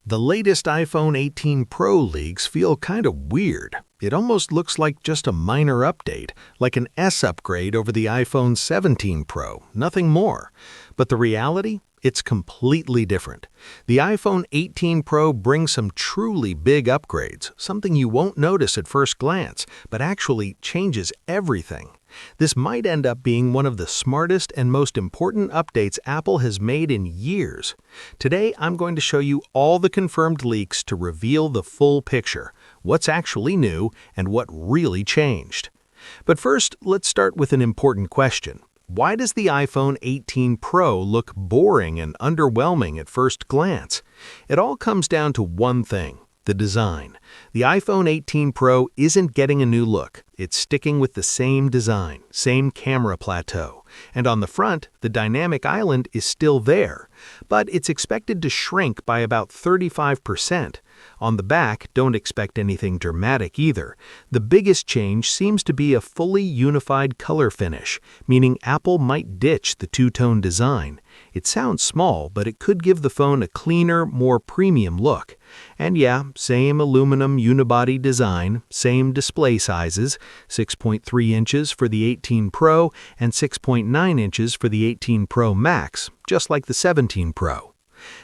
The latest iPhone 18 Pro leaks feel kind of weird. It almost looks like just a minor update, like an S upgrade over the iPhone 17 Pro, nothing more. But the reality? It's completely different. The iPhone 18 Pro brings some truly big upgrades, something you won't notice at first glance, but actually changes everything. This might end up being one of the smartest and most important updates Apple has made in years. Today, I'm going to show you all the confirmed leaks to reveal the full picture, what's actually new, and what really changed. But first, let's start with an important question. Why does the iPhone 18 Pro look boring and underwhelming at first glance? It all comes down to one thing: the design. The iPhone 18 Pro isn't getting a new look. It's sticking with the same design, same camera plateau. And on the front, the dynamic island is still there, but it's expected to shrink by about 35%. On the back, don't expect anything dramatic either. The biggest change seems to be a fully unified color finish, meaning Apple might ditch the two-tone design. It sounds small, but it could give the phone a cleaner, more premium look. And yeah, same aluminum unibody design, same display sizes, 6.3 inches for the 18 Pro and 6.9 inches for the 18 Pro Max, just like the 17 Pro.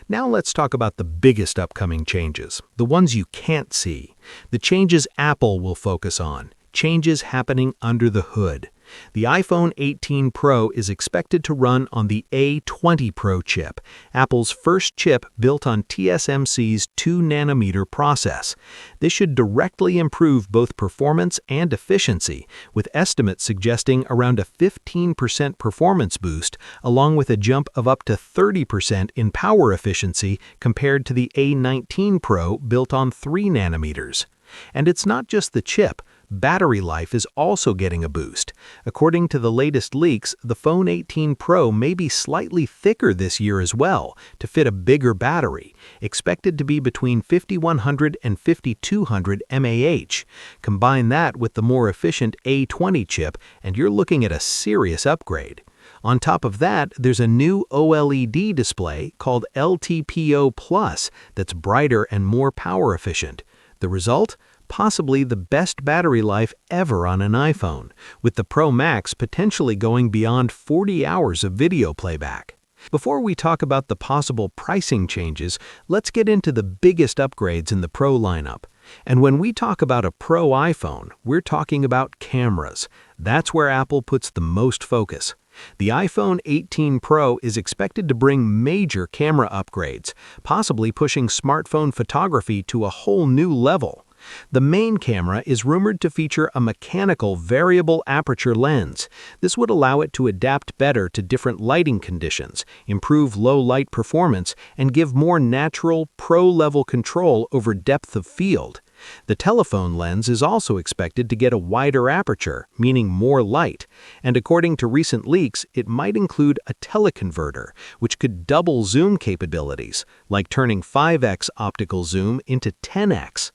Now let's talk about the biggest upcoming changes, the ones you can't see, the changes Apple will focus on, changes happening under the hood. The iPhone 18 Pro is expected to run on the A20 Pro chip, Apple's first chip built on TSMC's 2nm process. This should directly improve both performance and efficiency, with estimates suggesting around a 15% performance boost, along with a jump of up to 30% in power efficiency compared to the A19 Pro built on 3nm. And it's not just the chip. Battery life is also getting a boost. According to the latest leaks, the phone 18 Pro may be slightly thicker this year as well, to fit a bigger battery, expected to be between 5100 and 5200 mAh. Combine that with the more efficient A20 chip, and you're looking at a serious upgrade. On top of that, there's a new OLED display called LTPO Plus that's brighter and more power efficient. The result? Possibly the best battery life ever on an iPhone, with the Pro Max potentially going beyond 40 hours of video playback. Before we talk about the possible pricing changes, let's get into the biggest upgrades in the Pro lineup. And when we talk about a Pro iPhone, we're talking about cameras. That's where Apple puts the most focus. The iPhone 18 Pro is expected to bring major camera upgrades, possibly pushing smartphone photography to a whole new level. The main camera is rumored to feature a mechanical variable aperture lens. This would allow it to adapt better to different lighting conditions, improve low light performance, and give more natural, pro-level control over depth of field. The telephone lens is also expected to get a wider aperture, meaning more light, and according to recent leaks, it might include a teleconverter, which could double zoom capabilities, like turning 5x optical zoom into 10x.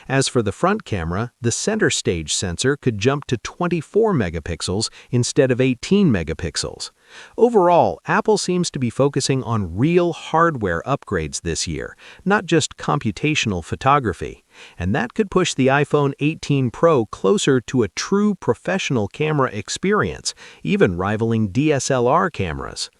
As for the front camera, the center stage sensor could jump to 24 megapixels instead of 18 megapixels. Overall, Apple seems to be focusing on real hardware upgrades this year, not just computational photography. And that could push the iPhone 18 Pro closer to a true professional camera experience, even rivaling DSLR cameras.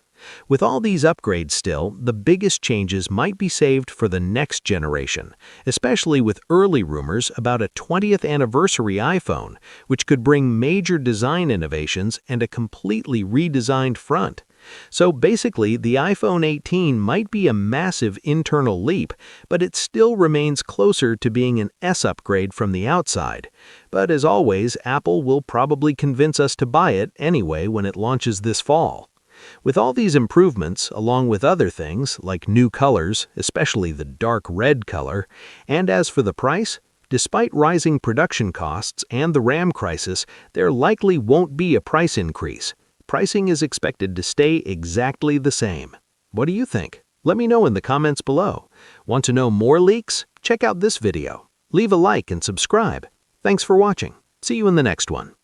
With all these upgrades still, the biggest changes might be saved for the next generation, especially with early rumors about a 20th anniversary iPhone, which could bring major design innovations and a completely redesigned front. So basically, the iPhone 18 might be a massive internal leap, but it still remains closer to being an S upgrade from the outside. But as always, Apple will probably convince us to buy it anyway when it launches this fall. With all these improvements, along with other things like new colors, especially the dark red color, and as for the price, despite rising production costs and the RAM crisis, there likely won't be a price increase. Pricing is expected to stay exactly the same. What do you think? Let me know in the comments below. Want to know more leaks? Check out this video. Leave a like and subscribe. Thanks for watching. See you in the next one.